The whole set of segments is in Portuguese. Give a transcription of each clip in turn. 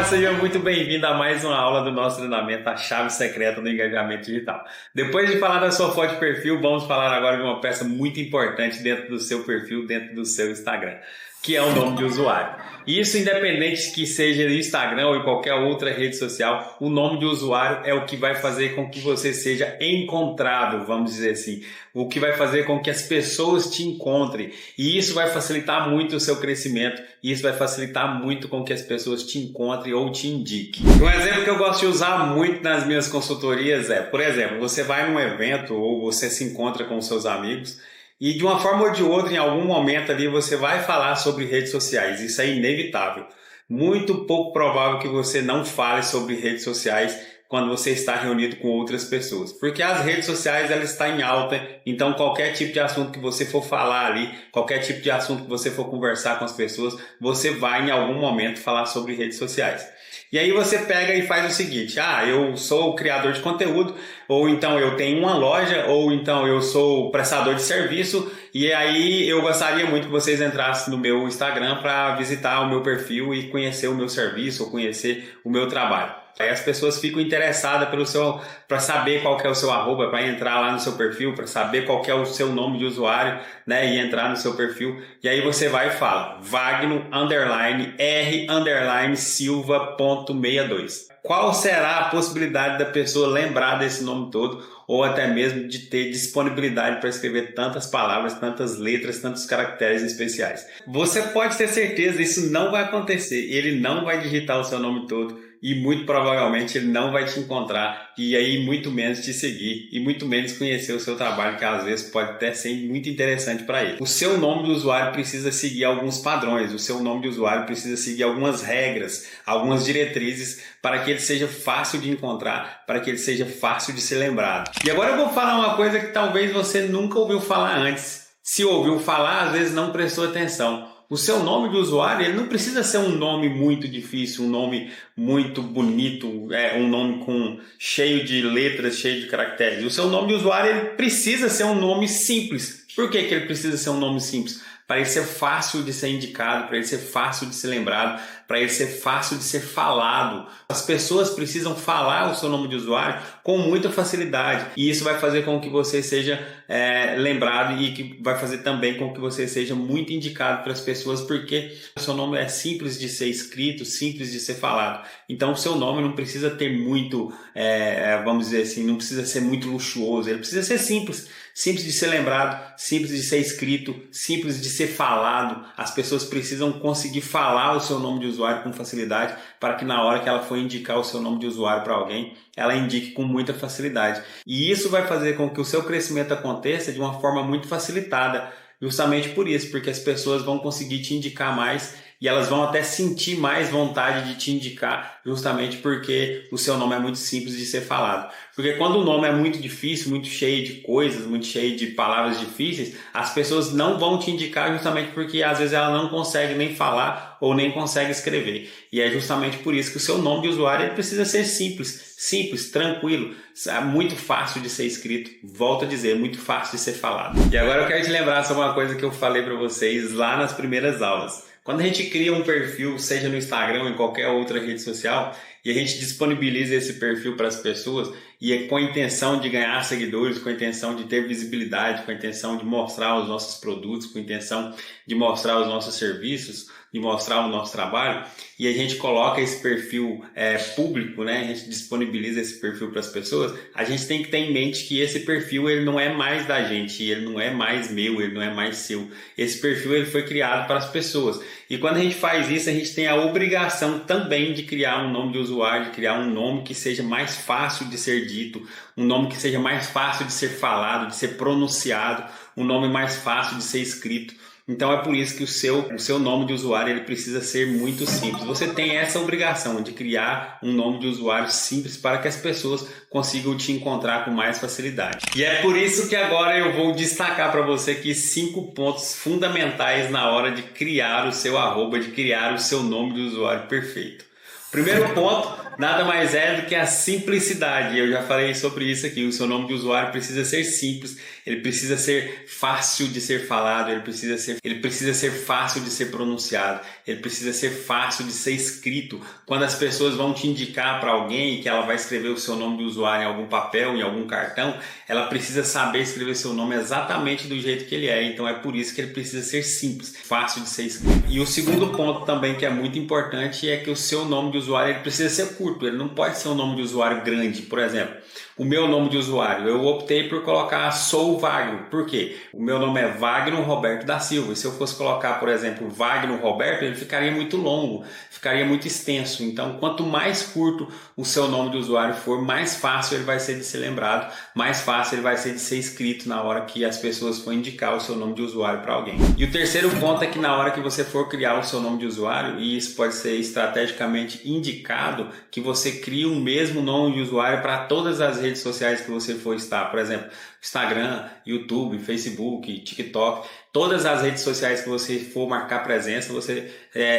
seja muito bem-vindo a mais uma aula do nosso treinamento, a chave secreta do engajamento digital. Depois de falar da sua foto de perfil, vamos falar agora de uma peça muito importante dentro do seu perfil, dentro do seu Instagram, que é o nome de usuário. Isso independente que seja no Instagram ou em qualquer outra rede social, o nome de usuário é o que vai fazer com que você seja encontrado, vamos dizer assim. O que vai fazer com que as pessoas te encontrem. E isso vai facilitar muito o seu crescimento. E isso vai facilitar muito com que as pessoas te encontrem ou te indiquem. Um exemplo que eu gosto de usar muito nas minhas consultorias é, por exemplo, você vai num evento ou você se encontra com seus amigos e de uma forma ou de outra, em algum momento ali, você vai falar sobre redes sociais. Isso é inevitável. Muito pouco provável que você não fale sobre redes sociais quando você está reunido com outras pessoas. Porque as redes sociais, elas estão em alta, então qualquer tipo de assunto que você for falar ali, qualquer tipo de assunto que você for conversar com as pessoas, você vai em algum momento falar sobre redes sociais. E aí você pega e faz o seguinte, eu sou criador de conteúdo, ou então eu tenho uma loja, ou então eu sou prestador de serviço, e aí eu gostaria muito que vocês entrassem no meu Instagram para visitar o meu perfil e conhecer o meu serviço, ou conhecer o meu trabalho. Aí as pessoas ficam interessadas para saber qual que é o seu arroba, para entrar lá no seu perfil, para saber qual que é o seu nome de usuário, né, e entrar no seu perfil. E aí você vai e fala, Wagno_R_Silva.62. Qual será a possibilidade da pessoa lembrar desse nome todo, ou até mesmo de ter disponibilidade para escrever tantas palavras, tantas letras, tantos caracteres especiais? Você pode ter certeza, isso não vai acontecer. Ele não vai digitar o seu nome todo. E muito provavelmente ele não vai te encontrar e aí muito menos te seguir e muito menos conhecer o seu trabalho, que às vezes pode até ser muito interessante para ele. O seu nome do usuário precisa seguir alguns padrões, o seu nome de usuário precisa seguir algumas regras, algumas diretrizes para que ele seja fácil de encontrar, para que ele seja fácil de ser lembrado. E agora eu vou falar uma coisa que talvez você nunca ouviu falar antes. Se ouviu falar, às vezes não prestou atenção. O seu nome de usuário, ele não precisa ser um nome muito difícil, um nome muito bonito, um nome cheio de letras, cheio de caracteres. O seu nome de usuário, ele precisa ser um nome simples. Por que ele precisa ser um nome simples? Para ele ser fácil de ser indicado, para ele ser fácil de ser lembrado, para ele ser fácil de ser falado. As pessoas precisam falar o seu nome de usuário com muita facilidade e isso vai fazer com que você seja lembrado e que vai fazer também com que você seja muito indicado para as pessoas, porque o seu nome é simples de ser escrito, simples de ser falado. Então o seu nome não precisa ter muito, vamos dizer assim, não precisa ser muito luxuoso, ele precisa ser simples. Simples de ser lembrado, simples de ser escrito, simples de ser falado. As pessoas precisam conseguir falar o seu nome de usuário com facilidade para que na hora que ela for indicar o seu nome de usuário para alguém, ela indique com muita facilidade. E isso vai fazer com que o seu crescimento aconteça de uma forma muito facilitada, justamente por isso, porque as pessoas vão conseguir te indicar mais e elas vão até sentir mais vontade de te indicar, justamente porque o seu nome é muito simples de ser falado. Porque quando o nome é muito difícil, muito cheio de coisas, muito cheio de palavras difíceis, as pessoas não vão te indicar justamente porque às vezes ela não consegue nem falar ou nem consegue escrever. E é justamente por isso que o seu nome de usuário ele precisa ser simples, tranquilo, muito fácil de ser escrito, volto a dizer, muito fácil de ser falado. E agora eu quero te lembrar sobre uma coisa que eu falei para vocês lá nas primeiras aulas. Quando a gente cria um perfil, seja no Instagram ou em qualquer outra rede social, e a gente disponibiliza esse perfil para as pessoas, e é com a intenção de ganhar seguidores, com a intenção de ter visibilidade, com a intenção de mostrar os nossos produtos, com a intenção de mostrar os nossos serviços, de mostrar o nosso trabalho, e a gente coloca esse perfil público, né? A gente disponibiliza esse perfil para as pessoas, a gente tem que ter em mente que esse perfil ele não é mais da gente, ele não é mais meu, ele não é mais seu. Esse perfil ele foi criado para as pessoas. E quando a gente faz isso, a gente tem a obrigação também de criar um nome de usuário, de criar um nome que seja mais fácil de ser dito, um nome que seja mais fácil de ser falado, de ser pronunciado, um nome mais fácil de ser escrito. Então é por isso que o seu nome de usuário ele precisa ser muito simples. Você tem essa obrigação de criar um nome de usuário simples para que as pessoas consigam te encontrar com mais facilidade. E é por isso que agora eu vou destacar para você aqui 5 pontos fundamentais na hora de criar o seu arroba, de criar o seu nome de usuário perfeito. Primeiro ponto, nada mais é do que a simplicidade. Eu já falei sobre isso aqui. O seu nome de usuário precisa ser simples, ele precisa ser fácil de ser falado, ele precisa ser fácil de ser pronunciado, ele precisa ser fácil de ser escrito. Quando as pessoas vão te indicar para alguém que ela vai escrever o seu nome de usuário em algum papel, em algum cartão, ela precisa saber escrever seu nome exatamente do jeito que ele é. Então é por isso que ele precisa ser simples, fácil de ser escrito. E o segundo ponto também que é muito importante é que o seu nome de usuário ele precisa ser curto, ele não pode ser um nome de usuário grande. Por exemplo, o meu nome de usuário, eu optei por colocar Sou Wagner. Por quê? O meu nome é Wagner Roberto da Silva. E se eu fosse colocar, por exemplo, Wagner Roberto, ele ficaria muito longo, ficaria muito extenso. Então, quanto mais curto o seu nome de usuário for, mais fácil ele vai ser de ser lembrado, mais fácil ele vai ser de ser escrito na hora que as pessoas for indicar o seu nome de usuário para alguém. E o terceiro ponto é que na hora que você for criar o seu nome de usuário, e isso pode ser estrategicamente indicado, que você crie o mesmo nome de usuário para todas as redes sociais que você for estar. Por exemplo, Instagram, YouTube, Facebook, TikTok, todas as redes sociais que você for marcar presença, você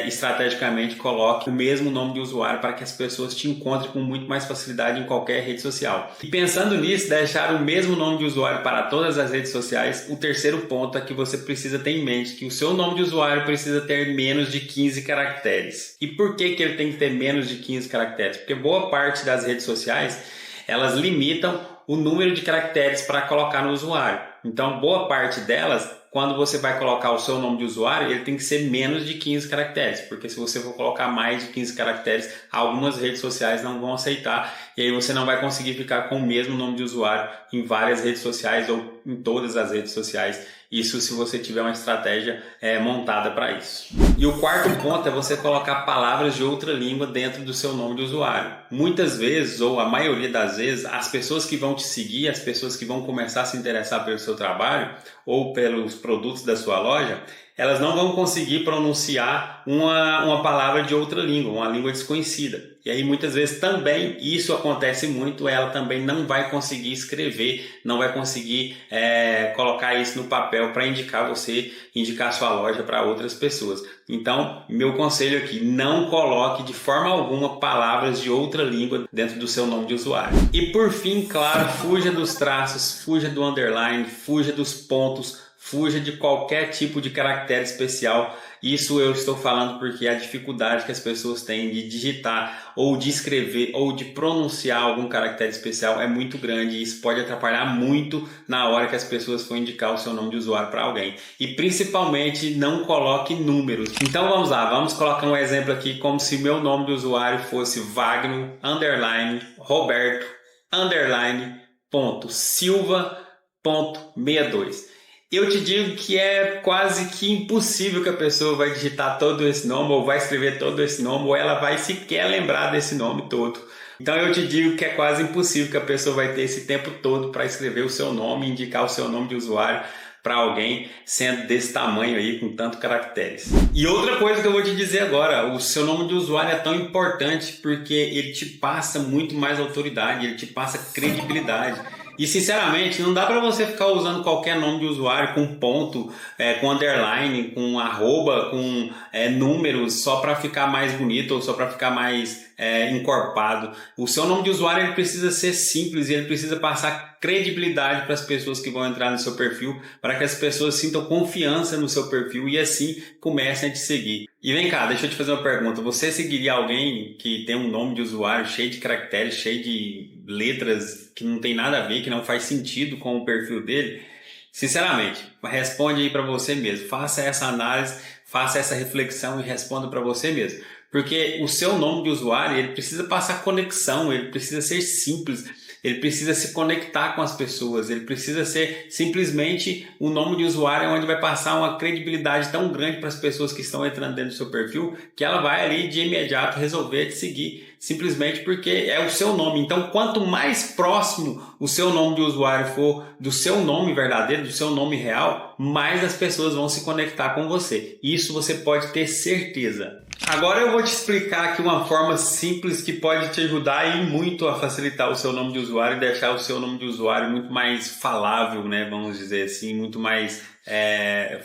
estrategicamente coloque o mesmo nome de usuário para que as pessoas te encontrem com muito mais facilidade em qualquer rede social. E pensando nisso, deixar o mesmo nome de usuário para todas as redes sociais, o terceiro ponto é que você precisa ter em mente que o seu nome de usuário precisa ter menos de 15 caracteres. E por que ele tem que ter menos de 15 caracteres? Porque boa parte das redes sociais, elas limitam o número de caracteres para colocar no usuário. Então, boa parte delas, quando você vai colocar o seu nome de usuário, ele tem que ser menos de 15 caracteres, porque se você for colocar mais de 15 caracteres, algumas redes sociais não vão aceitar, e aí você não vai conseguir ficar com o mesmo nome de usuário em várias redes sociais ou em todas as redes sociais. Isso se você tiver uma estratégia montada para isso. E o quarto ponto é você colocar palavras de outra língua dentro do seu nome de usuário. Muitas vezes, ou a maioria das vezes, as pessoas que vão te seguir, as pessoas que vão começar a se interessar pelo seu trabalho ou pelos produtos da sua loja, elas não vão conseguir pronunciar uma palavra de outra língua, uma língua desconhecida. E aí muitas vezes também isso acontece muito, ela também não vai conseguir escrever, não vai conseguir colocar isso no papel para indicar a sua loja para outras pessoas. Então, meu conselho aqui, não coloque de forma alguma palavras de outra língua dentro do seu nome de usuário. E por fim, claro, fuja dos traços, fuja do underline, fuja dos pontos, fuja de qualquer tipo de caractere especial. Isso eu estou falando porque a dificuldade que as pessoas têm de digitar ou de escrever ou de pronunciar algum caractere especial é muito grande e isso pode atrapalhar muito na hora que as pessoas for indicar o seu nome de usuário para alguém. E principalmente não coloque números. Então vamos lá, vamos colocar um exemplo aqui como se meu nome de usuário fosse Wagner, underline, Roberto, underline, ponto, Silva, ponto, 62. Eu te digo que é quase que impossível que a pessoa vai digitar todo esse nome ou vai escrever todo esse nome ou ela vai sequer lembrar desse nome todo. Então eu te digo que é quase impossível que a pessoa vai ter esse tempo todo para escrever o seu nome, indicar o seu nome de usuário para alguém sendo desse tamanho aí, com tantos caracteres. E outra coisa que eu vou te dizer agora, o seu nome de usuário é tão importante porque ele te passa muito mais autoridade, ele te passa credibilidade. E sinceramente, não dá para você ficar usando qualquer nome de usuário com ponto, com underline, com arroba, com números só para ficar mais bonito ou só para ficar mais encorpado. O seu nome de usuário ele precisa ser simples e ele precisa passar credibilidade para as pessoas que vão entrar no seu perfil, para que as pessoas sintam confiança no seu perfil e assim comecem a te seguir. E vem cá, deixa eu te fazer uma pergunta. Você seguiria alguém que tem um nome de usuário cheio de caracteres, cheio de letras que não tem nada a ver, que não faz sentido com o perfil dele? Sinceramente, responde aí para você mesmo. Faça essa análise, faça essa reflexão e responda para você mesmo. Porque o seu nome de usuário ele precisa passar conexão, ele precisa ser simples, ele precisa se conectar com as pessoas, ele precisa ser simplesmente o nome de usuário onde vai passar uma credibilidade tão grande para as pessoas que estão entrando dentro do seu perfil que ela vai ali de imediato resolver te seguir, simplesmente porque é o seu nome. Então, quanto mais próximo o seu nome de usuário for do seu nome verdadeiro, do seu nome real, mais as pessoas vão se conectar com você. Isso você pode ter certeza. Agora eu vou te explicar aqui uma forma simples que pode te ajudar e muito a facilitar o seu nome de usuário e deixar o seu nome de usuário muito mais falável, né? Vamos dizer assim, muito mais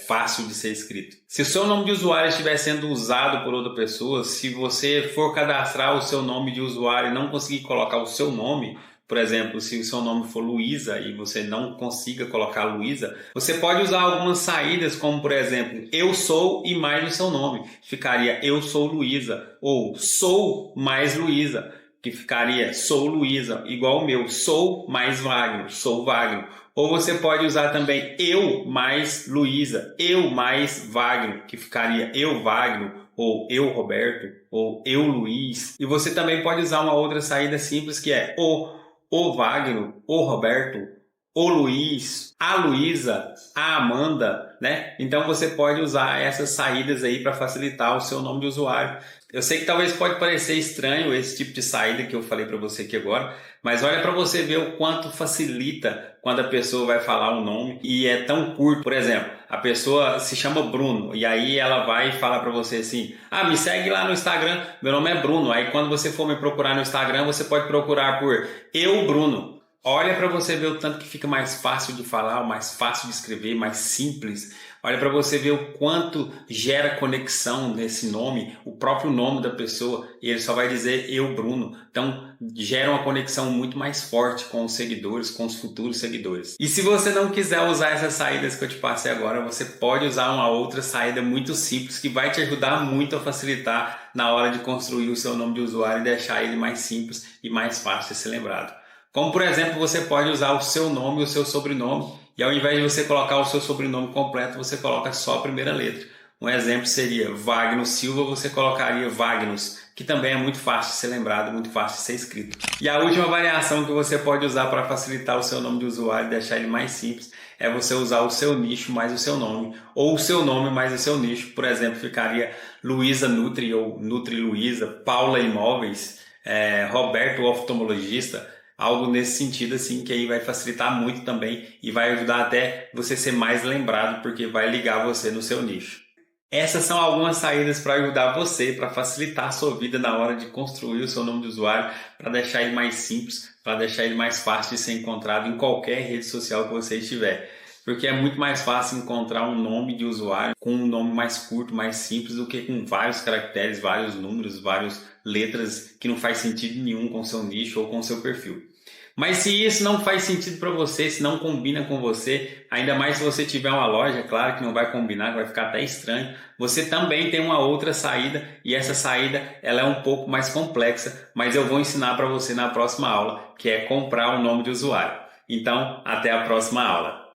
fácil de ser escrito. Se o seu nome de usuário estiver sendo usado por outra pessoa, se você for cadastrar o seu nome de usuário e não conseguir colocar o seu nome, por exemplo, se o seu nome for Luísa e você não consiga colocar Luísa, você pode usar algumas saídas, como por exemplo, eu sou e mais o seu nome. Ficaria eu sou Luísa, ou sou mais Luísa, que ficaria sou Luísa, igual o meu, sou mais Wagner, sou Wagner. Ou você pode usar também eu mais Luísa, eu mais Wagner, que ficaria eu Wagner, ou eu Roberto, ou eu Luiz. E você também pode usar uma outra saída simples que é o Wagner, o Roberto, o Luiz, a Luísa, a Amanda, né? Então você pode usar essas saídas aí para facilitar o seu nome de usuário. Eu sei que talvez pode parecer estranho esse tipo de saída que eu falei para você aqui agora, mas olha para você ver o quanto facilita quando a pessoa vai falar um nome e é tão curto. Por exemplo, a pessoa se chama Bruno e aí ela vai falar para você assim: me segue lá no Instagram, meu nome é Bruno. Aí quando você for me procurar no Instagram, você pode procurar por eu, Bruno. Olha para você ver o tanto que fica mais fácil de falar, mais fácil de escrever, mais simples. Olha para você ver o quanto gera conexão nesse nome, o próprio nome da pessoa, e ele só vai dizer eu, Bruno. Então, gera uma conexão muito mais forte com os seguidores, com os futuros seguidores. E se você não quiser usar essas saídas que eu te passei agora, você pode usar uma outra saída muito simples que vai te ajudar muito a facilitar na hora de construir o seu nome de usuário e deixar ele mais simples e mais fácil de ser lembrado. Como, por exemplo, você pode usar o seu nome e o seu sobrenome e ao invés de você colocar o seu sobrenome completo, você coloca só a primeira letra. Um exemplo seria Wagner Silva, você colocaria Wagnus, que também é muito fácil de ser lembrado, muito fácil de ser escrito. E a última variação que você pode usar para facilitar o seu nome de usuário e deixar ele mais simples é você usar o seu nicho mais o seu nome, ou o seu nome mais o seu nicho. Por exemplo, ficaria Luísa Nutri ou Nutri Luísa, Paula Imóveis, Roberto Oftalmologista. Algo nesse sentido, assim, que aí vai facilitar muito também e vai ajudar até você ser mais lembrado, porque vai ligar você no seu nicho. Essas são algumas saídas para ajudar você, para facilitar a sua vida na hora de construir o seu nome de usuário, para deixar ele mais simples, para deixar ele mais fácil de ser encontrado em qualquer rede social que você estiver. Porque é muito mais fácil encontrar um nome de usuário com um nome mais curto, mais simples, do que com vários caracteres, vários números, várias letras que não faz sentido nenhum com o seu nicho ou com o seu perfil. Mas se isso não faz sentido para você, se não combina com você, ainda mais se você tiver uma loja, claro que não vai combinar, vai ficar até estranho, você também tem uma outra saída e essa saída ela é um pouco mais complexa, mas eu vou ensinar para você na próxima aula, que é comprar o nome de usuário. Então, até a próxima aula.